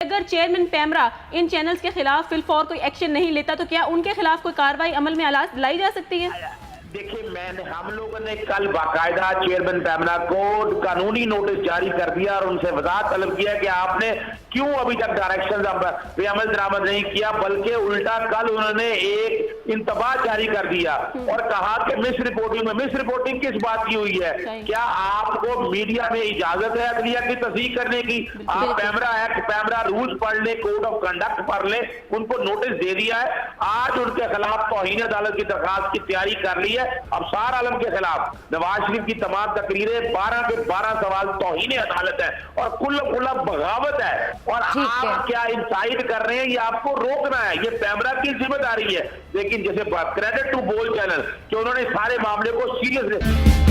अगर चेयरमैन पैमरा इन चैनल्स के खिलाफ फिलफौर कोई एक्शन नहीं लेता तो क्या उनके खिलाफ कोई कार्रवाई अमल में लाई जा सकती है? देखिए, हम लोगों ने कल बाकायदा चेयरमैन पैमरा को कानूनी नोटिस जारी कर दिया और उनसे वजाहत तलब किया कि आपने क्यों अभी तक डायरेक्शन पे अमल दरामद नहीं किया, बल्कि उल्टा कल उन्होंने एक इंतबाह जारी कर दिया और कहा कि मिस रिपोर्टिंग किस बात की हुई है? क्या आपको मीडिया में इजाजत है अदलिया की तस्दीक करने की? आप पैमरा एक्ट, पैमरा रूल्स पढ़ ले, कोड ऑफ कंडक्ट पढ़ ले, उनको नोटिस दे दिया है। आज उनके खिलाफ तौहीन अदालत की दरखास्त की तैयारी कर ली है। अफसार आलम के खिलाफ नवाज शरीफ की तमाम तकरीरें 12 के 12 सवाल तौहीन अदालत है और कुल्ला बगावत है और आप क्या इंसाइड कर रहे हैं, ये आपको रोकना है, ये पैमरा की जिम्मेदारी है। लेकिन जैसे क्रेडिट टू बोल चैनल कि उन्होंने सारे मामले को सीरियस